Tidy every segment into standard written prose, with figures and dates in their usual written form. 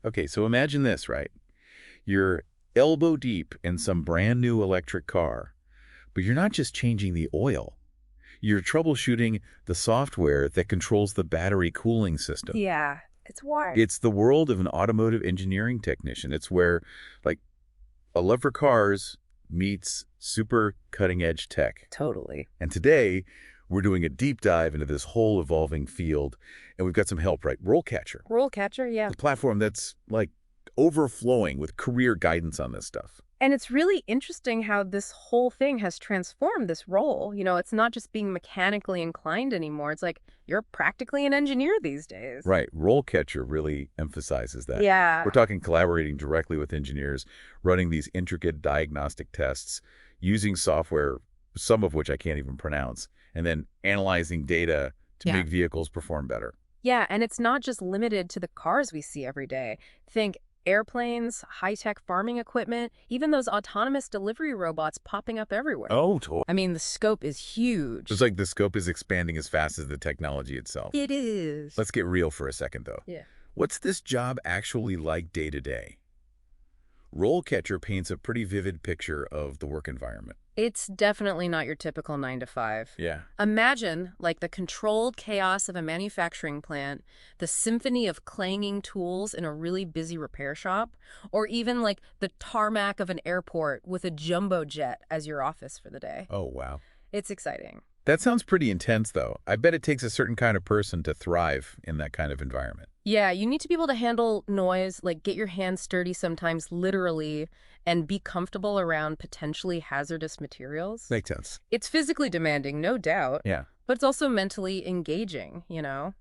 Okay, so imagine this, right? You're elbow deep in some brand new electric car, but you're not just changing the oil. You're troubleshooting the software that controls the battery cooling system. Yeah, it's wild. It's the world of an automotive engineering technician. It's where, like, a love for cars meets super cutting-edge tech. Totally. And today, we're doing a deep dive into this whole evolving field, and we've got some help, right? RoleCatcher, RoleCatcher, yeah. the platform that's, like, overflowing with career guidance on this stuff. And it's really interesting how this whole thing has transformed this role. It's not just being mechanically inclined anymore. It's like you're practically an engineer these days. Right. RoleCatcher really emphasizes that. Yeah. We're talking collaborating directly with engineers, running these intricate diagnostic tests, using software, some of which I can't even pronounce, and then analyzing data to Yeah. make vehicles perform better. Yeah, and it's not just limited to the cars we see every day. Think airplanes, high-tech farming equipment, even those autonomous delivery robots popping up everywhere. Oh, I mean, the scope is huge. it's like the scope is expanding as fast as the technology itself. It is. Let's get real for a second, though. Yeah. What's this job actually like day to day? RoleCatcher paints a pretty vivid picture of the work environment. It's definitely not your typical 9 to 5. Yeah. Imagine, like, the controlled chaos of a manufacturing plant, the symphony of clanging tools in a really busy repair shop, or even, like, the tarmac of an airport with a jumbo jet as your office for the day. Oh, wow. It's exciting. That sounds pretty intense, though. I bet it takes a certain kind of person to thrive in that kind of environment. Yeah, you need to be able to handle noise, like get your hands sturdy sometimes literally, and be comfortable around potentially hazardous materials. Makes sense. It's physically demanding, no doubt, Yeah. but it's also mentally engaging.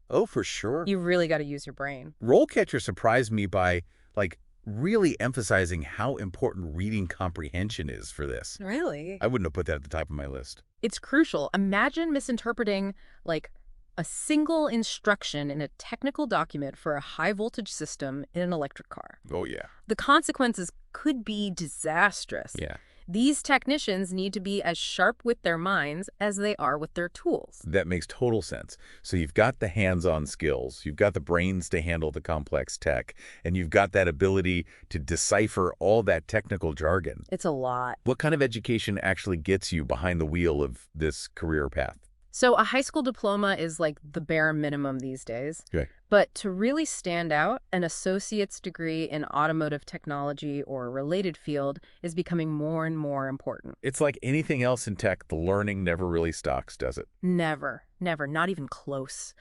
Oh, for sure. You really got to use your brain. RoleCatcher surprised me by, like, really emphasizing how important reading comprehension is for this. Really? I wouldn't have put that at the top of my list. It's crucial. Imagine misinterpreting, like, a single instruction in a technical document for a high-voltage system in an electric car. Oh, yeah. The consequences could be disastrous. Yeah. These technicians need to be as sharp with their minds as they are with their tools. That makes total sense. So you've got the hands-on skills, you've got the brains to handle the complex tech, and you've got that ability to decipher all that technical jargon. It's a lot. What kind of education actually gets you behind the wheel of this career path? So a high school diploma is like the bare minimum these days. Okay. But to really stand out, an associate's degree in automotive technology or a related field is becoming more and more important. It's like anything else in tech, the learning never really stops, does it? Never, never, not even close.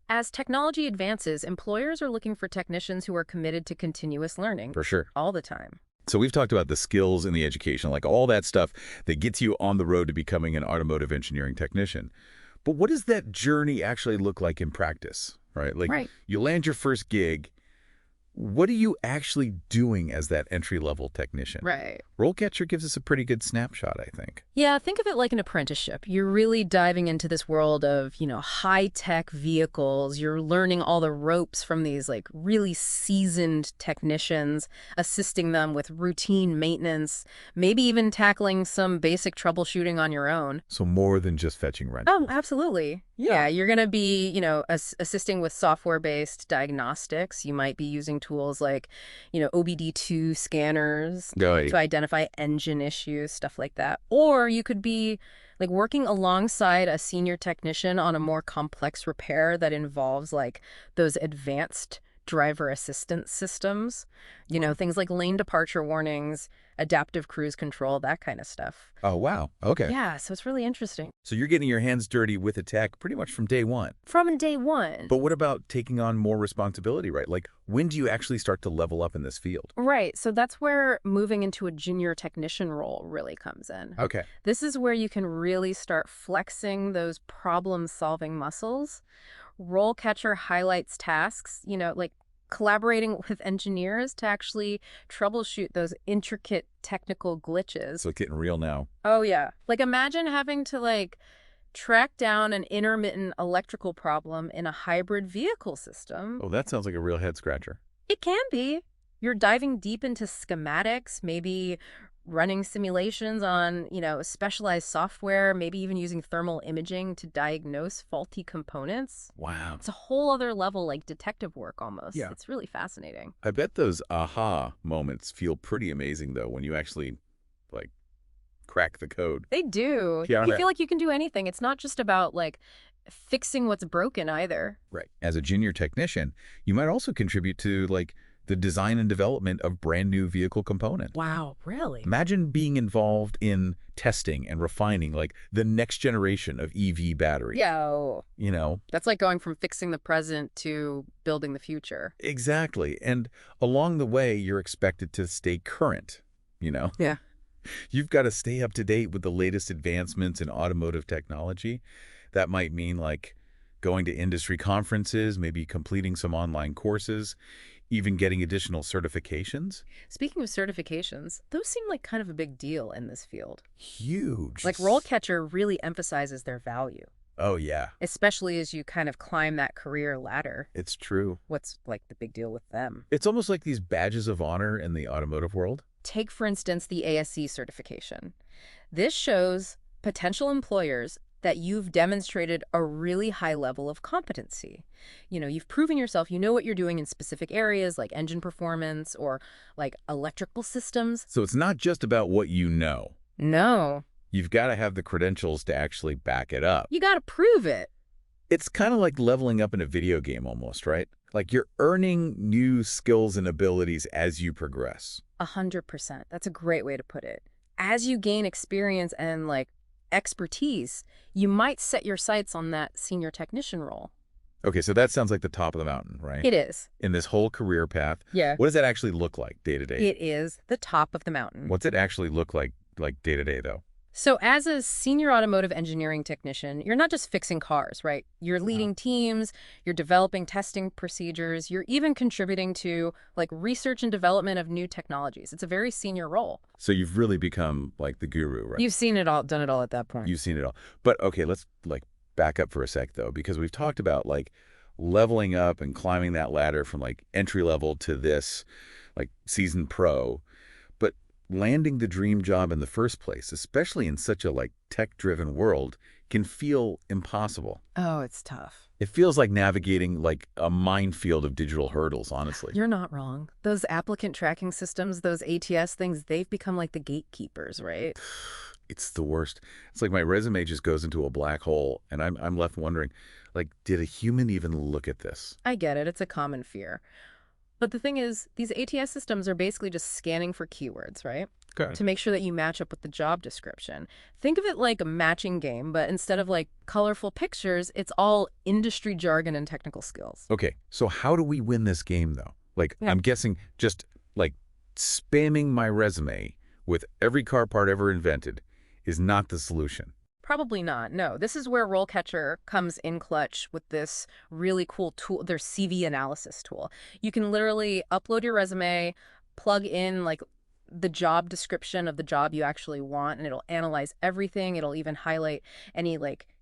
As technology advances, employers are looking for technicians who are committed to continuous learning For sure. all the time. So we've talked about the skills and the education, like all that stuff that gets you on the road to becoming an automotive engineering technician. But what does that journey actually look like in practice, right? Like, Right. you land your first gig. What are you actually doing as that entry-level technician? Right. RoleCatcher gives us a pretty good snapshot, I think. Yeah, think of it like an apprenticeship. You're really diving into this world of, high-tech vehicles. You're learning all the ropes from these, like, really seasoned technicians, assisting them with routine maintenance, maybe even tackling some basic troubleshooting on your own. So more than just fetching rent. Oh, absolutely. Yeah, you're going to be, assisting with software-based diagnostics. You might be using tools like, OBD2 scanners to identify engine issues, stuff like that. Or you could be like working alongside a senior technician on a more complex repair that involves like those advanced driver assistance systems, things like lane departure warnings, adaptive cruise control, that kind of stuff. Oh, wow. Okay. Yeah, so it's really interesting. So you're getting your hands dirty with the tech pretty much from day one. From day one. But what about taking on more responsibility, right? Like, when do you actually start to level up in this field? Right. So that's where moving into a junior technician role really comes in. Okay. This is where you can really start flexing those problem-solving muscles. RoleCatcher highlights tasks, like collaborating with engineers to actually troubleshoot those intricate technical glitches. So it's getting real now. Oh, yeah. Like, imagine having to, track down an intermittent electrical problem in a hybrid vehicle system. Oh, that sounds like a real head scratcher. It can be. You're diving deep into schematics, maybe running simulations on, specialized software, maybe even using thermal imaging to diagnose faulty components. Wow. It's a whole other level, like detective work almost. Yeah. It's really fascinating. I bet those aha moments feel pretty amazing, though, when you actually, like, crack the code. They do. Yeah. You feel like you can do anything. It's not just about, like, fixing what's broken either. Right. As a junior technician, you might also contribute to, like, the design and development of brand new vehicle components. Wow, really? Imagine being involved in testing and refining, like, the next generation of EV battery. Yo. You know? That's like going from fixing the present to building the future. Exactly. And along the way, you're expected to stay current, you know? Yeah. You've got to stay up to date with the latest advancements in automotive technology. That might mean, like, going to industry conferences, maybe completing some online courses, even getting additional certifications. Speaking of certifications, those seem like kind of a big deal in this field. Huge. Like RoleCatcher really emphasizes their value. Oh, yeah. Especially as you kind of climb that career ladder. It's true. What's like the big deal with them? It's almost like these badges of honor in the automotive world. Take, for instance, the ASC certification. This shows potential employers that you've demonstrated a really high level of competency. You've proven yourself, you know what you're doing in specific areas like engine performance or like electrical systems. So it's not just about what you know. No. You've got to have the credentials to actually back it up. You got to prove it. It's kind of like leveling up in a video game almost, right? Like you're earning new skills and abilities as you progress. 100%. That's a great way to put it. As you gain experience and expertise, you might set your sights on that senior technician role. Okay, so that sounds like the top of the mountain, right? It is. In this whole career path. Yeah. What does that actually look like day to day? It is the top of the mountain. What's it actually look like day to day, though? So as a senior automotive engineering technician, you're not just fixing cars, right? You're leading teams, you're developing testing procedures, you're even contributing to research and development of new technologies. It's a very senior role. So you've really become like the guru, right? You've seen it all, done it all at that point. You've seen it all. But okay, let's back up for a sec though, because we've talked about leveling up and climbing that ladder from entry level to this seasoned pro. But landing the dream job in the first place, especially in such a tech-driven world, can feel impossible. Oh, it's tough. It feels like navigating a minefield of digital hurdles, honestly. You're not wrong. Those applicant tracking systems, those ATS things, they've become like the gatekeepers, right? It's the worst. It's like my resume just goes into a black hole, and I'm left wondering, did a human even look at this? I get it. It's a common fear. But the thing is, these ATS systems are basically just scanning for keywords, right? Okay. To make sure that you match up with the job description. Think of it like a matching game, but instead of colorful pictures, it's all industry jargon and technical skills. Okay, so how do we win this game, though? I'm guessing just spamming my resume with every car part ever invented is not the solution. Probably not. No, this is where RoleCatcher comes in clutch with this really cool tool, their CV analysis tool. You can literally upload your resume, plug in the job description of the job you actually want, and it'll analyze everything. It'll even highlight any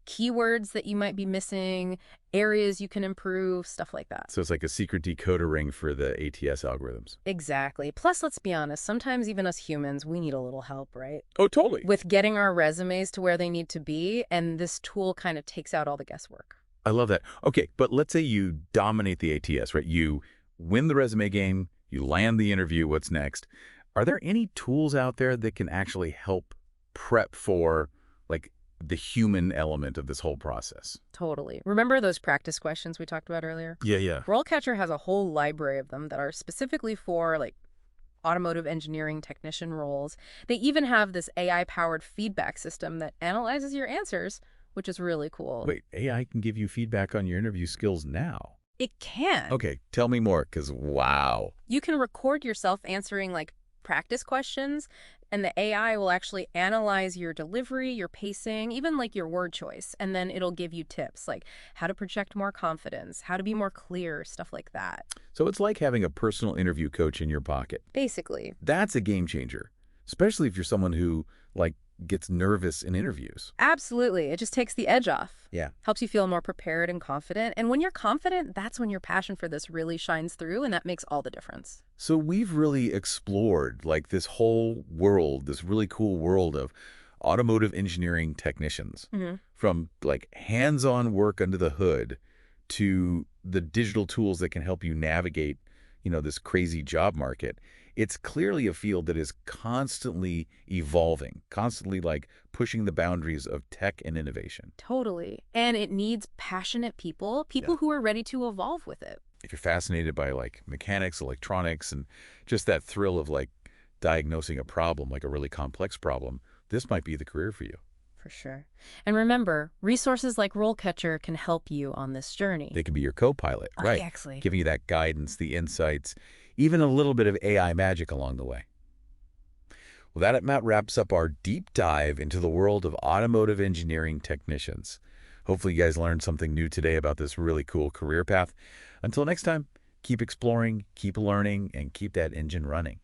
keywords that you might be missing, areas you can improve, stuff like that. So it's like a secret decoder ring for the ATS algorithms. Exactly. Plus, let's be honest, sometimes even us humans, we need a little help, right? Oh, totally. With getting our resumes to where they need to be, and this tool kind of takes out all the guesswork. I love that. Okay, but let's say you dominate the ATS, right? You win the resume game, you land the interview, what's next? Are there any tools out there that can actually help prep for the human element of this whole process? Totally. Remember those practice questions we talked about earlier? Yeah. RoleCatcher has a whole library of them that are specifically for automotive engineering technician roles. They even have this AI-powered feedback system that analyzes your answers, which is really cool. Wait, AI can give you feedback on your interview skills now? It can. Okay, tell me more, because wow. You can record yourself answering practice questions, and the AI will actually analyze your delivery, your pacing, even your word choice. And then it'll give you tips how to project more confidence, how to be more clear, stuff like that. So it's like having a personal interview coach in your pocket. Basically. That's a game changer, especially if you're someone who gets nervous in interviews. Absolutely. It just takes the edge off. Yeah. Helps you feel more prepared and confident. And when you're confident, that's when your passion for this really shines through, and that makes all the difference. So we've really explored like this whole world, this really cool world of automotive engineering technicians, from like hands-on work under the hood to the digital tools that can help you navigate, this crazy job market. It's clearly a field that is constantly evolving, constantly like pushing the boundaries of tech and innovation. Totally. And it needs passionate people, who are ready to evolve with it. If you're fascinated by like mechanics, electronics, and just that thrill of like diagnosing a problem, like a really complex problem, this might be the career for you. For sure. And remember, resources like RoleCatcher can help you on this journey. They can be your co-pilot, right? Exactly. Giving you that guidance, the insights, even a little bit of AI magic along the way. Well, that about wraps up our deep dive into the world of automotive engineering technicians. Hopefully you guys learned something new today about this really cool career path. Until next time, keep exploring, keep learning, and keep that engine running.